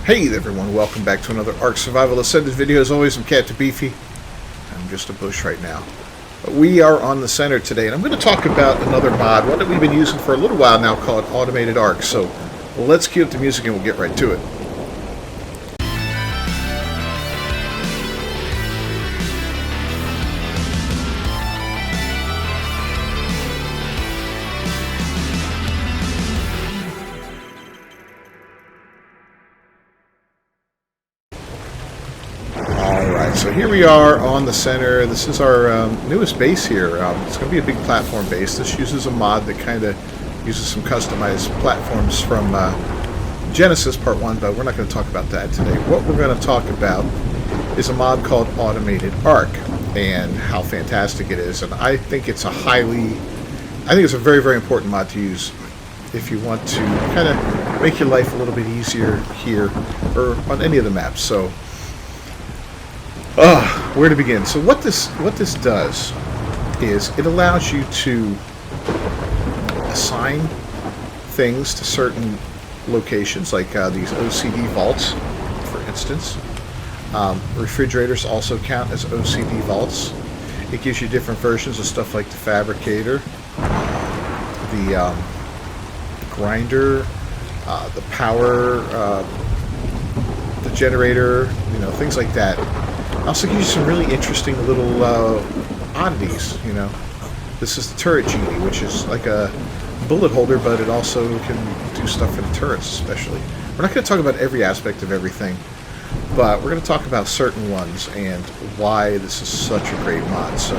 Hey there everyone, welcome back to another Ark Survival Ascended video. As always, I'm Cat to Beefy. I'm just a bush right now. But we are on the center today, and I'm going to talk about another mod, one that we've been using for a little while now, called Automated Ark. So let's cue up the music and we'll get right to it. So here we are on the center. This is our newest base here. It's going to be a big platform base. This uses a mod that kind of uses some customized platforms from Genesis Part 1, but we're not going to talk about that today. What we're going to talk about is a mod called Automated Ark and how fantastic it is. And I think it's a very, very important mod to use if you want to kind of make your life a little bit easier here or on any of the maps. So where to begin? So what this does is it allows you to assign things to certain locations, like these OCD vaults, for instance. Refrigerators also count as OCD vaults. It gives you different versions of stuff like the fabricator, the grinder, the power, the generator, things like that. Also gives you some really interesting little oddities, This is the turret genie, which is like a bullet holder, but it also can do stuff for the turrets, especially. We're not going to talk about every aspect of everything, but we're going to talk about certain ones and why this is such a great mod. So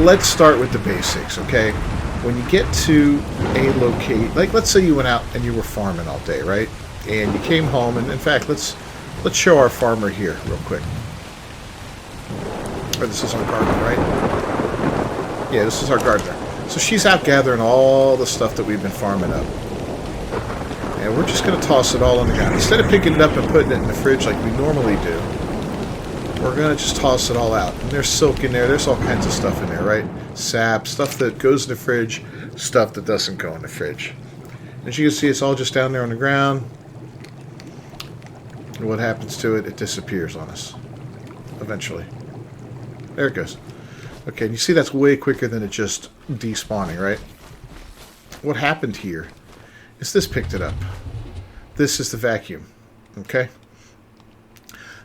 let's start with the basics, okay? When you get to a like let's say you went out and you were farming all day, right? And you came home, and in fact, let's show our farmer here real quick. Or this is our gardener, right? Yeah, this is our gardener. So she's out gathering all the stuff that we've been farming up. And we're just going to toss it all on the ground. Instead of picking it up and putting it in the fridge like we normally do, we're going to just toss it all out. And there's silk in there. There's all kinds of stuff in there, right? Sap, stuff that goes in the fridge, stuff that doesn't go in the fridge. As you can see, it's all just down there on the ground. And what happens to it? It disappears on us. Eventually. There it goes. Okay, and you see that's way quicker than it just despawning, right? What happened here is this picked it up. This is the vacuum. Okay?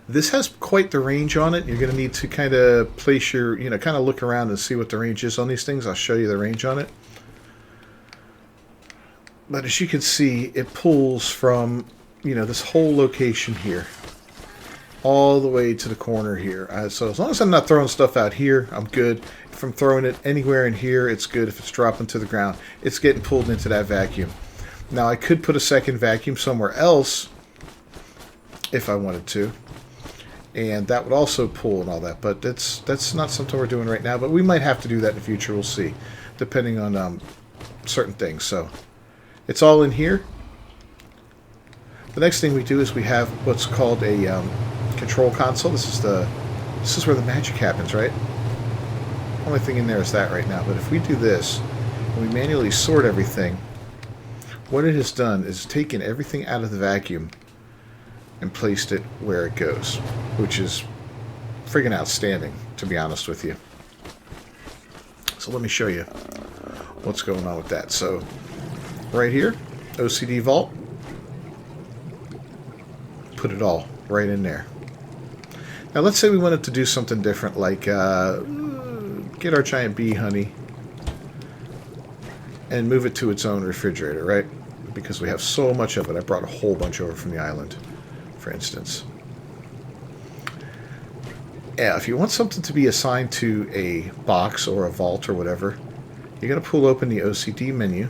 This has quite the range on it. You're going to need to kind of place your, kind of look around and see what the range is on these things. I'll show you the range on it. But as you can see, it pulls from this whole location here all the way to the corner here. So as long as I'm not throwing stuff out here, I'm good. If I'm throwing it anywhere in here, it's good. If it's dropping to the ground, it's getting pulled into that vacuum. Now I could put a second vacuum somewhere else if I wanted to, and that would also pull and all that, but that's not something we're doing right now, but we might have to do that in the future. We'll see, depending on certain things. So it's all in here. The next thing we do is we have what's called a control console. This is where the magic happens, right? Only thing in there is that right now. But if we do this and we manually sort everything, what it has done is taken everything out of the vacuum and placed it where it goes, which is friggin' outstanding, to be honest with you. So let me show you what's going on with that. So right here, OCD vault. Put it all right in there. Now let's say we wanted to do something different, like get our giant bee honey and move it to its own refrigerator, right? Because we have so much of it. I brought a whole bunch over from the island, for instance. Yeah, if you want something to be assigned to a box or a vault or whatever, you're going to pull open the OCD menu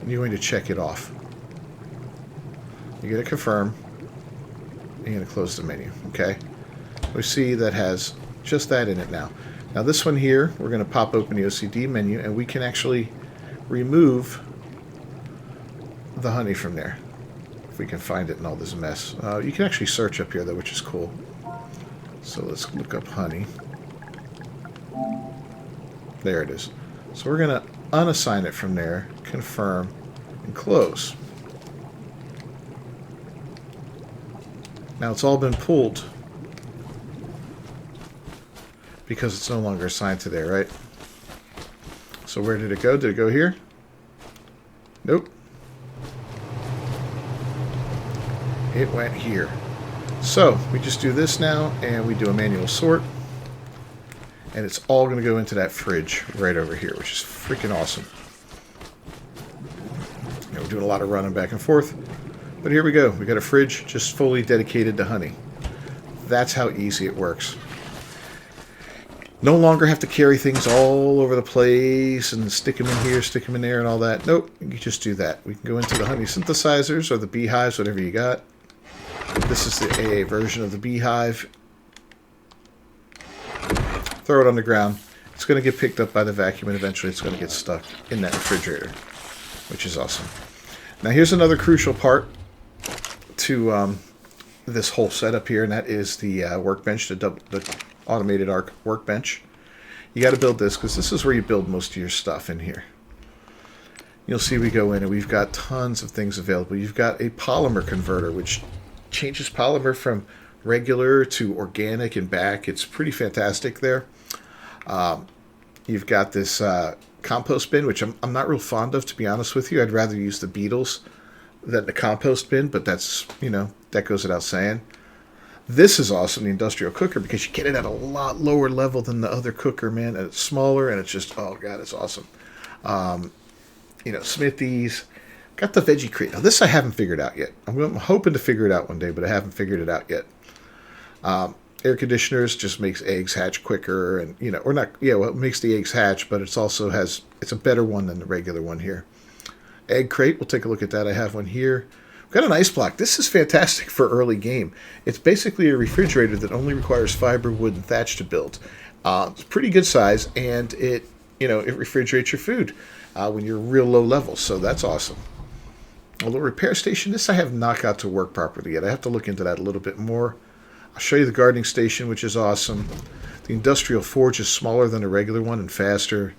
and you're going to check it off. You're going to confirm. You're going to close the menu, okay? We see that has just that in it now. Now this one here, we're going to pop open the OCD menu, and we can actually remove the honey from there. If we can find it in all this mess. You can actually search up here, though, which is cool. So let's look up honey. There it is. So we're going to unassign it from there, confirm, and close. Now it's all been pulled because it's no longer assigned to there, right? So where did it go? Did it go here? Nope. It went here. So we just do this now, and we do a manual sort, and it's all going to go into that fridge right over here, which is freaking awesome. We're doing a lot of running back and forth, but here we go. We got a fridge just fully dedicated to honey. That's how easy it works. No longer have to carry things all over the place and stick them in here, stick them in there, and all that. Nope, you just do that. We can go into the honey synthesizers or the beehives, whatever you got. This is the AA version of the beehive. Throw it on the ground. It's going to get picked up by the vacuum, and eventually it's going to get stuck in that refrigerator, which is awesome. Now here's another crucial part to this whole setup here, and that is the workbench, the automated arc workbench. You got to build this because this is where you build most of your stuff in here. You'll see we go in and we've got tons of things available. You've got a polymer converter, which changes polymer from regular to organic and back. It's pretty fantastic there. You've got this compost bin, which I'm not real fond of, to be honest with you. I'd rather use the beetles than the compost bin, but that's, you know, that goes without saying. This is awesome, the industrial cooker, because you get it at a lot lower level than the other cooker, man. And it's smaller, and it's just, oh god, it's awesome. You know, Smithies. Got the veggie crate. Now this I haven't figured out yet. I'm hoping to figure it out one day, but I haven't figured it out yet. Air conditioners just makes eggs hatch quicker, and you know, or not. Yeah, well, it makes the eggs hatch, but it's also it's a better one than the regular one here. Egg crate. We'll take a look at that. I have one here. Got an ice block. This is fantastic for early game. It's basically a refrigerator that only requires fiber, wood, and thatch to build. It's pretty good size, and it refrigerates your food when you're real low level. So that's awesome. A little repair station. This I have not got to work properly yet. I have to look into that a little bit more. I'll show you the gardening station, which is awesome. The industrial forge is smaller than a regular one and faster.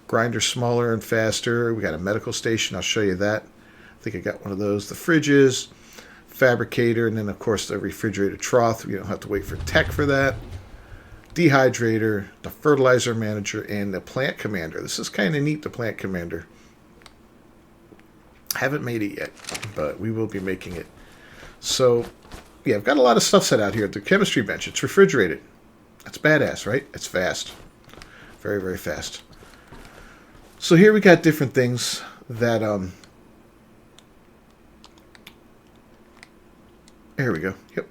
Grinder smaller and faster. We got a medical station. I'll show you that. I think I got one of those. The fridges, fabricator, and then of course the refrigerator trough. You don't have to wait for tech for that. Dehydrator, the fertilizer manager, and the plant commander. This is kind of neat, the plant commander. Haven't made it yet, but we will be making it. So, yeah, I've got a lot of stuff set out here. The chemistry bench, it's refrigerated. That's badass, right? It's fast. Very, very fast. So here we got different things that, there we go. Yep.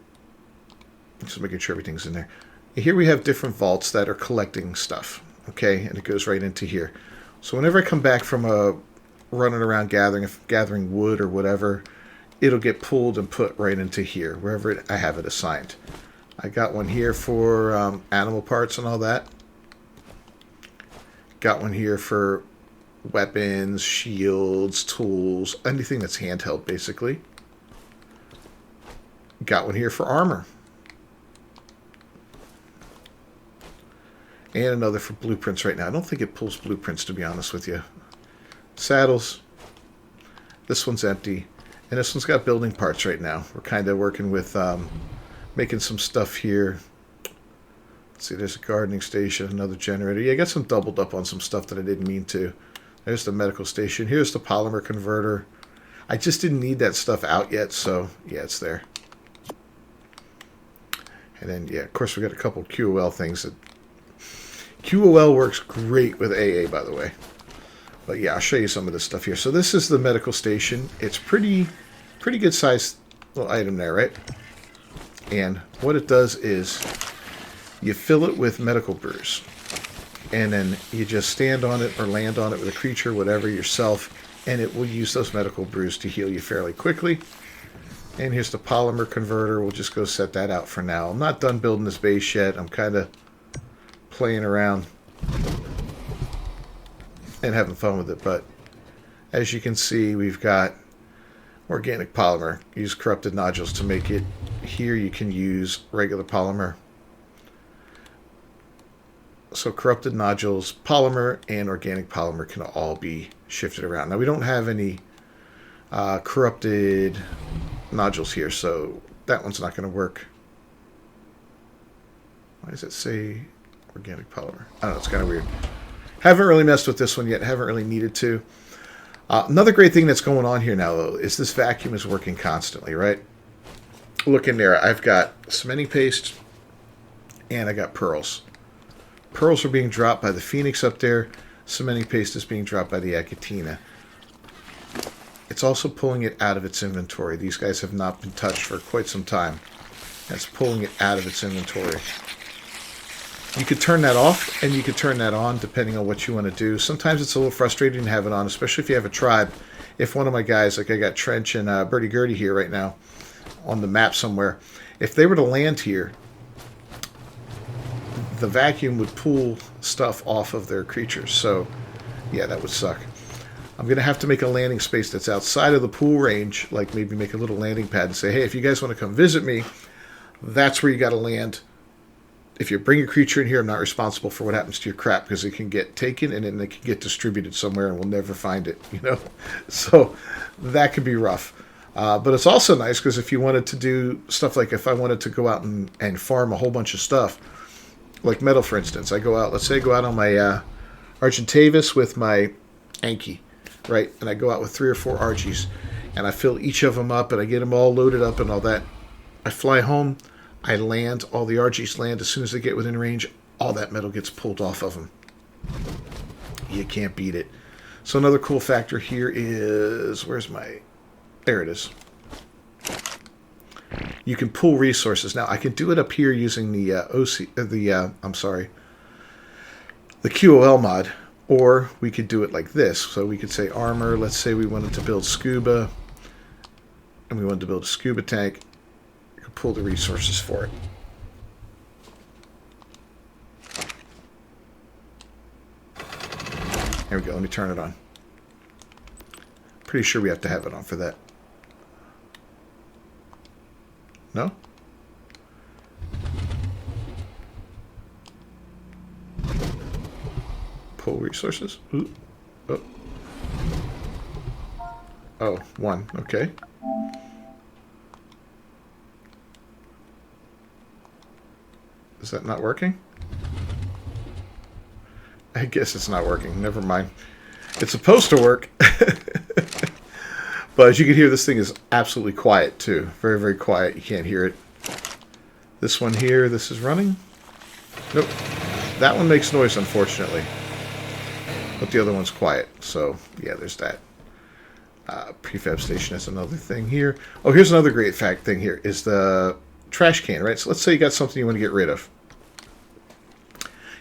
Just making sure everything's in there. Here we have different vaults that are collecting stuff. Okay, and it goes right into here. So whenever I come back from running around gathering wood or whatever, it'll get pulled and put right into here, wherever I have it assigned. I got one here for animal parts and all that. Got one here for weapons, shields, tools, anything that's handheld, basically. Got one here for armor. And another for blueprints right now. I don't think it pulls blueprints, to be honest with you. Saddles. This one's empty. And this one's got building parts right now. We're kind of working with making some stuff here. Let's see, there's a gardening station, another generator. Yeah, I got some doubled up on some stuff that I didn't mean to. There's the medical station. Here's the polymer converter. I just didn't need that stuff out yet, so yeah, it's there. And then, yeah, of course, we got a couple QOL things. QOL works great with AA, by the way. But yeah, I'll show you some of this stuff here. So this is the medical station. It's pretty good sized little item there, right? And what it does is you fill it with medical brews. And then you just stand on it or land on it with a creature, whatever, yourself. And it will use those medical brews to heal you fairly quickly. And here's the polymer converter. We'll just go set that out for now. I'm not done building this base yet. I'm kind of playing around and having fun with it. But as you can see, we've got organic polymer. Use corrupted nodules to make it. Here you can use regular polymer. So corrupted nodules, polymer, and organic polymer can all be shifted around. Now we don't have any corrupted nodules here, so that one's not going to work. Why does it say organic polymer? I don't know, it's kind of weird. Haven't really messed with this one yet. Haven't really needed to. Another great thing that's going on here now, though, is this vacuum is working constantly, right? Look in there. I've got cementing paste and I got pearls. Pearls are being dropped by the Phoenix up there. Cementing paste is being dropped by the Achatina. It's also pulling it out of its inventory. These guys have not been touched for quite some time. That's pulling it out of its inventory. You could turn that off, and you could turn that on, depending on what you want to do. Sometimes it's a little frustrating to have it on, especially if you have a tribe. If one of my guys, like I got Trench and Birdie Gertie here right now, on the map somewhere, if they were to land here, the vacuum would pull stuff off of their creatures. So, yeah, that would suck. I'm going to have to make a landing space that's outside of the pool range, like maybe make a little landing pad and say, hey, if you guys want to come visit me, that's where you got to land. If you bring a creature in here, I'm not responsible for what happens to your crap, because it can get taken and then it can get distributed somewhere and we'll never find it, you know? So that could be rough. But it's also nice because if you wanted to do stuff like if I wanted to go out and farm a whole bunch of stuff, like metal, for instance, I go out, let's say I go out on my Argentavis with my Anki, right? And I go out with 3 or 4 Argies and I fill each of them up and I get them all loaded up and all that. I fly home. I land, all the Argies land. As soon as they get within range, all that metal gets pulled off of them. You can't beat it. So another cool factor here is, where's my, there it is. You can pull resources. Now I can do it up here using the the QOL mod, or we could do it like this. So we could say armor. Let's say we wanted to build scuba, and we wanted to build a scuba tank. Pull the resources for it. There we go. Let me turn it on. Pretty sure we have to have it on for that. No? Pull resources. Ooh. Oh. Oh, 1. Okay. Is that not working? I guess it's not working. Never mind. It's supposed to work. But as you can hear, this thing is absolutely quiet too. Very, very quiet. You can't hear it. This one here, this is running. Nope. That one makes noise, unfortunately. But the other one's quiet. So, yeah, there's that. Prefab station is another thing here. Oh, here's another great thing here, is the trash can, right? So let's say you got something you want to get rid of.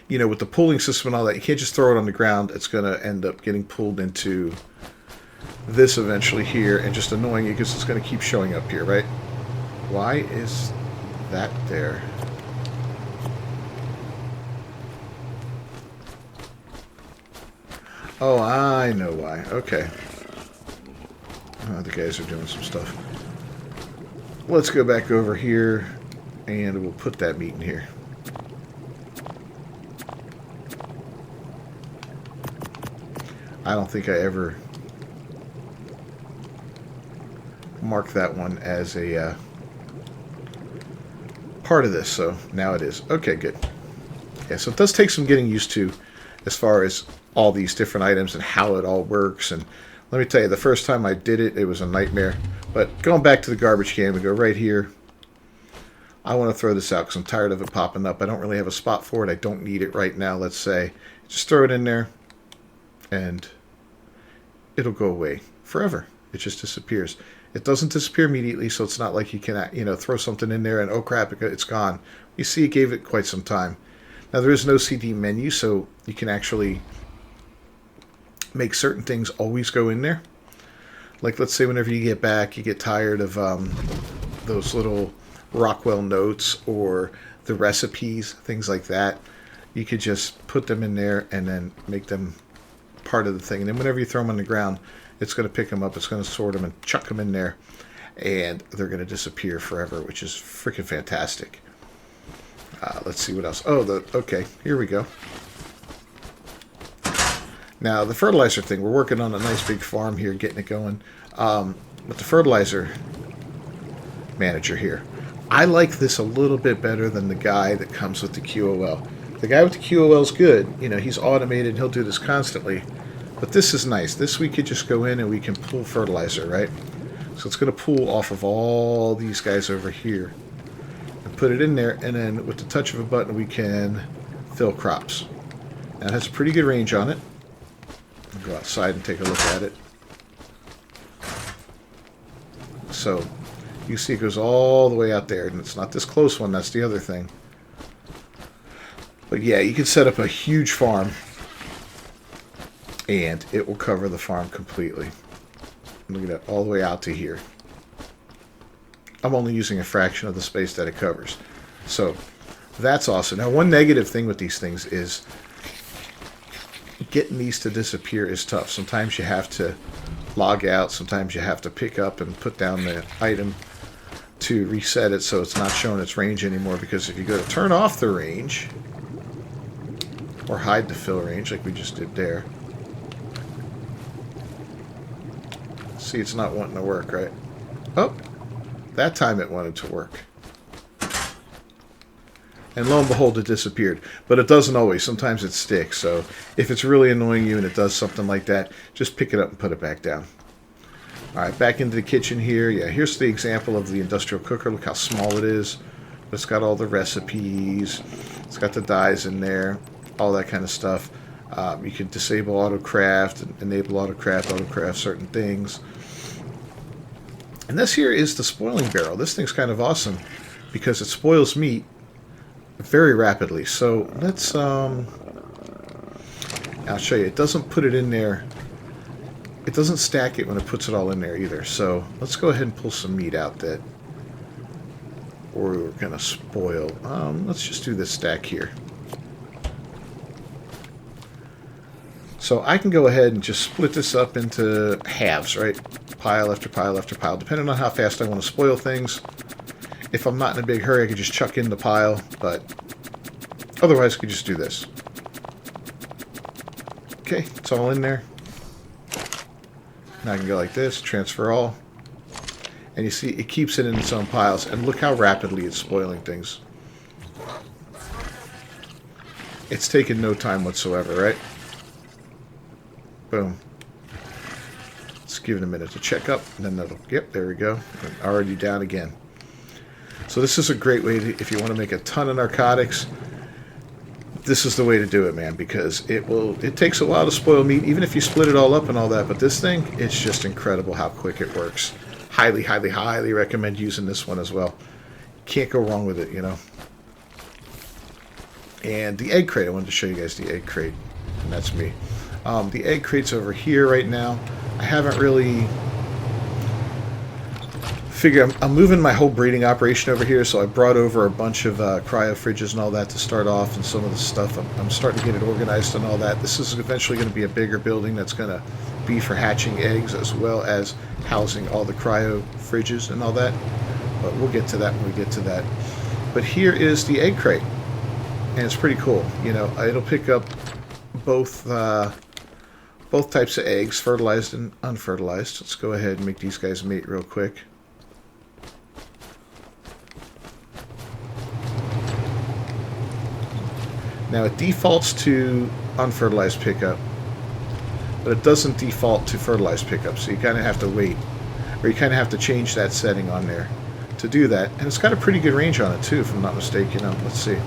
You know, with the pulling system and all that, you can't just throw it on the ground. It's going to end up getting pulled into this eventually here and just annoying you because it's going to keep showing up here, right? Why is that there? Oh, I know why. Okay. Oh, the guys are doing some stuff. Let's go back over here and we'll put that meat in here. I don't think I ever marked that one as a part of this, so now it is. Okay, good. Yeah, so it does take some getting used to as far as all these different items and how it all works. And let me tell you, the first time I did it, it was a nightmare. But going back to the garbage can, we go right here. I want to throw this out because I'm tired of it popping up. I don't really have a spot for it. I don't need it right now, let's say. Just throw it in there, and it'll go away forever. It just disappears. It doesn't disappear immediately, so it's not like you can, you know, throw something in there and, oh crap, it's gone. You see, it gave it quite some time. Now, there is no CD menu, so you can actually make certain things always go in there. Like, let's say whenever you get back, you get tired of those little Rockwell notes or the recipes, things like that. You could just put them in there and then make them part of the thing. And then whenever you throw them on the ground, it's going to pick them up, it's going to sort them and chuck them in there, and they're going to disappear forever, which is freaking fantastic. Let's see what else. Oh, okay, here we go. Now, the fertilizer thing, we're working on a nice big farm here, getting it going. With the fertilizer, manager here. I like this a little bit better than the guy that comes with the QOL. The guy with the QOL is good. You know, he's automated and he'll do this constantly. But this is nice. This we could just go in and we can pull fertilizer, right? So it's going to pull off of all these guys over here and put it in there. And then with the touch of a button, we can fill crops. Now, it has a pretty good range on it. I'll go outside and take a look at it. So you see it goes all the way out there, and it's not this close one, that's the other thing. But yeah, you can set up a huge farm and it will cover the farm completely. Look at that, all the way out to here. I'm only using a fraction of the space that it covers. So that's awesome. Now, one negative thing with these things is getting these to disappear is tough. Sometimes you have to log out. Sometimes you have to pick up and put down the item to reset it so it's not showing its range anymore. Because if you go to turn off the range or hide the fill range like we just did there, see, it's not wanting to work, right? Oh, that time it wanted to work. And lo and behold, it disappeared. But it doesn't always. Sometimes it sticks. So if it's really annoying you and it does something like that, just pick it up and put it back down. All right, back into the kitchen here. Yeah, here's the example of the industrial cooker. Look how small it is. But it's got all the recipes. It's got the dyes in there. All that kind of stuff. You can disable autocraft, enable autocraft certain things. And this here is the spoiling barrel. This thing's kind of awesome because it spoils meat very rapidly. So let's I'll show you. It doesn't put it in there. It doesn't stack it when it puts it all in there either. So let's go ahead and pull some meat out that we're gonna spoil. Let's just do this stack here. So I can go ahead and just split this up into halves, right? Pile after pile after pile, depending on how fast I want to spoil things. If I'm not in a big hurry, I could just chuck in the pile, but otherwise I could just do this. Okay, it's all in there. Now I can go like this, transfer all. And you see, it keeps it in its own piles, and look how rapidly it's spoiling things. It's taken no time whatsoever, right? Boom. Let's give it a minute to check up, and then that'll, yep, there we go. And already down again. So this is a great way to, if you want to make a ton of narcotics, this is the way to do it, man, because it takes a while to spoil meat, even if you split it all up and all that, but this thing, it's just incredible how quick it works. Highly, highly, highly recommend using this one as well. Can't go wrong with it, you know. And the egg crate, I wanted to show you guys the egg crate, and that's me. The egg crate's over here right now. I haven't really figured. I'm moving my whole breeding operation over here, so I brought over a bunch of cryo fridges and all that to start off, and some of the stuff. I'm starting to get it organized and all that. This is eventually going to be a bigger building that's going to be for hatching eggs as well as housing all the cryo fridges and all that. But we'll get to that when we get to that. But here is the egg crate, and it's pretty cool. You know, it'll pick up both types of eggs, fertilized and unfertilized. Let's go ahead and make these guys mate real quick. Now it defaults to unfertilized pickup, but it doesn't default to fertilized pickup, so you kind of have to wait, or you kind of have to change that setting on there to do that. And it's got a pretty good range on it too, if I'm not mistaken. Let's see.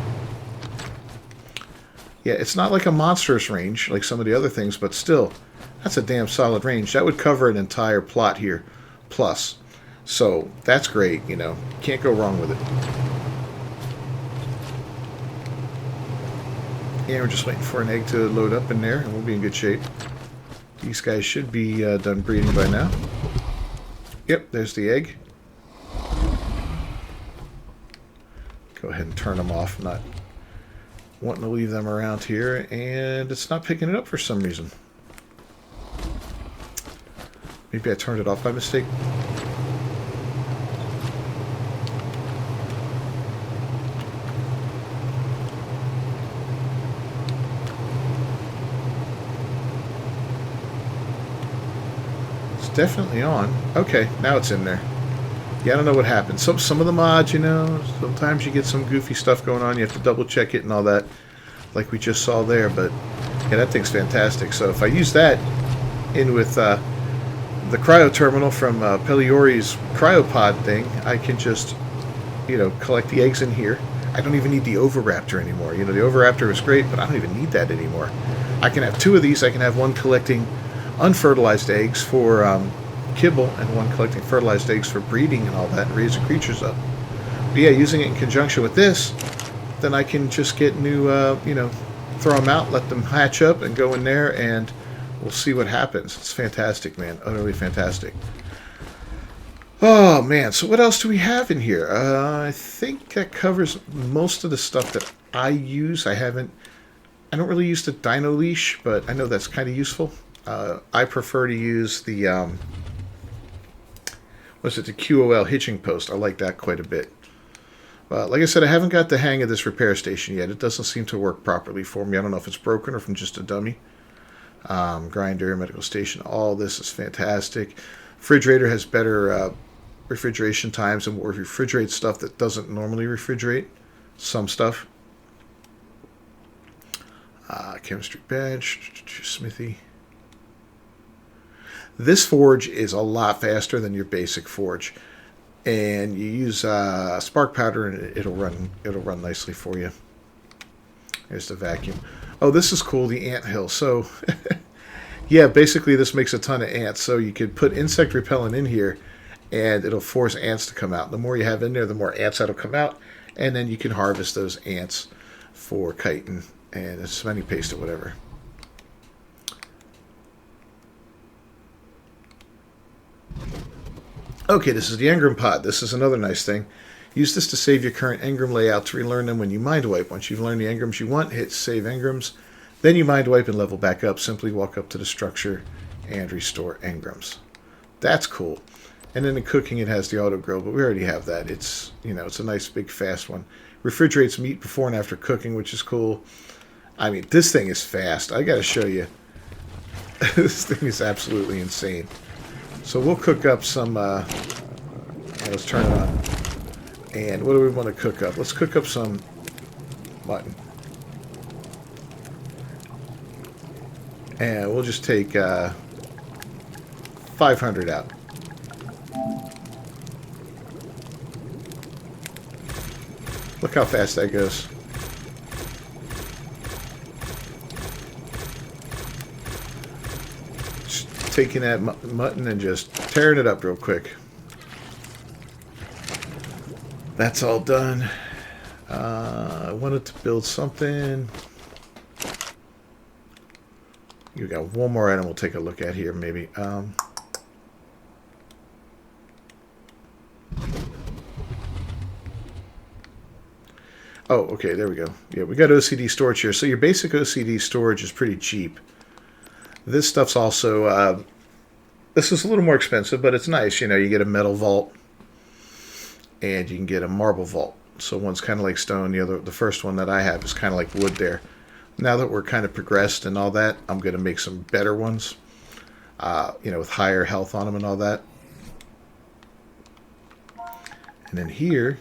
Yeah, it's not like a monstrous range like some of the other things, but still, that's a damn solid range. That would cover an entire plot here, plus. So that's great, you know. Can't go wrong with it. Yeah, we're just waiting for an egg to load up in there, and we'll be in good shape. These guys should be done breeding by now. Yep, there's the egg. Go ahead and turn them off. I'm not wanting to leave them around here, and it's not picking it up for some reason. Maybe I turned it off by mistake. It's definitely on. Okay, now it's in there. Yeah, I don't know what happened. Some of the mods, you know, sometimes you get some goofy stuff going on. You have to double check it and all that, like we just saw there. But yeah, that thing's fantastic. So if I use that in with the cryo terminal from Peliori's cryopod thing, I can just, you know, collect the eggs in here. I don't even need the Oviraptor anymore. You know, the Oviraptor was great, but I don't even need that anymore. I can have 2 of these. I can have one collecting unfertilized eggs for kibble and one collecting fertilized eggs for breeding and all that and raising creatures up. But yeah, using it in conjunction with this, then I can just get new, you know, throw them out, let them hatch up and go in there, and we'll see what happens. It's fantastic, man. Utterly fantastic. Oh, man. So what else do we have in here? I think that covers most of the stuff that I use. I don't really use the Dino Leash, but I know that's kind of useful. I prefer to use the, the QOL hitching post. I like that quite a bit. Like I said, I haven't got the hang of this repair station yet. It doesn't seem to work properly for me. I don't know if it's broken or from just a dummy. Grinder, medical station, all this is fantastic. Refrigerator has better refrigeration times and will refrigerate stuff that doesn't normally refrigerate. Some stuff. Chemistry bench, smithy. This forge is a lot faster than your basic forge, and you use spark powder, and it'll run nicely for you. Here's the vacuum. Oh, this is cool, the ant hill. So, yeah, basically this makes a ton of ants. So you could put insect repellent in here, and it'll force ants to come out. The more you have in there, the more ants that'll come out, and then you can harvest those ants for chitin and cement paste or whatever. Okay, this is the engram pod. This is another nice thing. Use this to save your current engram layout to relearn them when you mind wipe. Once you've learned the engrams you want, hit save engrams. Then you mind wipe and level back up. Simply walk up to the structure and restore engrams. That's cool. And then in cooking it has the auto grill, but we already have that. It's, you know, it's a nice big fast one. Refrigerates meat before and after cooking, which is cool. I mean, this thing is fast. I gotta show you. This thing is absolutely insane. So we'll cook up some, let's turn it on. And what do we want to cook up? Let's cook up some mutton. And we'll just take 500 out. Look how fast that goes. Taking that mutton and just tearing it up real quick. That's all done. I wanted to build something. You got one more item we'll take a look at here, maybe. Oh, okay, there we go. Yeah, we got OCD storage here. So your basic OCD storage is pretty cheap. This stuff's also, this is a little more expensive, but it's nice. You know, you get a metal vault, and you can get a marble vault. So one's kind of like stone. The first one that I have is kind of like wood there. Now that we're kind of progressed and all that, I'm going to make some better ones, you know, with higher health on them and all that. And then here,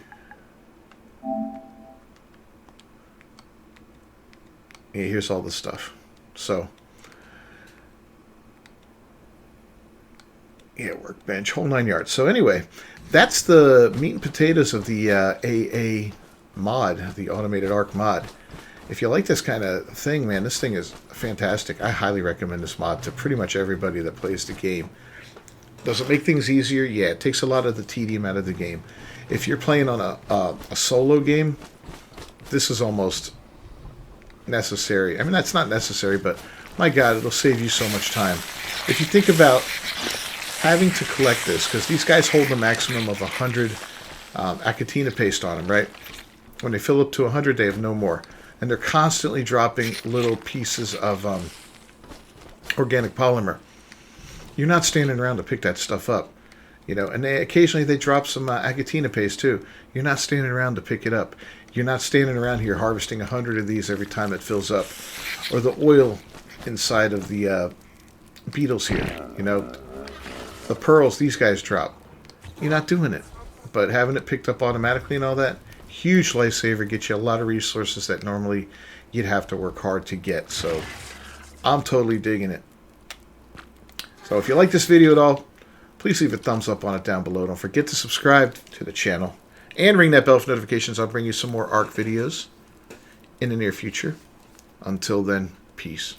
yeah, here's all the stuff. So, yeah, workbench, whole 9 yards. So anyway, that's the meat and potatoes of the AA mod, the automated arc mod. If you like this kind of thing, man, this thing is fantastic. I highly recommend this mod to pretty much everybody that plays the game. Does it make things easier? Yeah, it takes a lot of the tedium out of the game. If you're playing on a solo game, this is almost necessary. I mean, that's not necessary, but my God, it'll save you so much time. If you think about having to collect this, because these guys hold a maximum of 100 Achatina paste on them, right? When they fill up to 100, they have no more. And they're constantly dropping little pieces of organic polymer. You're not standing around to pick that stuff up. You know, and occasionally they drop some Achatina paste too. You're not standing around to pick it up. You're not standing around here harvesting 100 of these every time it fills up. Or the oil inside of the beetles here, you know. The pearls these guys drop. You're not doing it. but having it picked up automatically and all that, huge lifesaver. Gets you a lot of resources that normally you'd have to work hard to get. So I'm totally digging it. So if you like this video at all, please leave a thumbs up on it down below. Don't forget to subscribe to the channel and ring that bell for notifications. I'll bring you some more ARK videos in the near future. Until then, peace.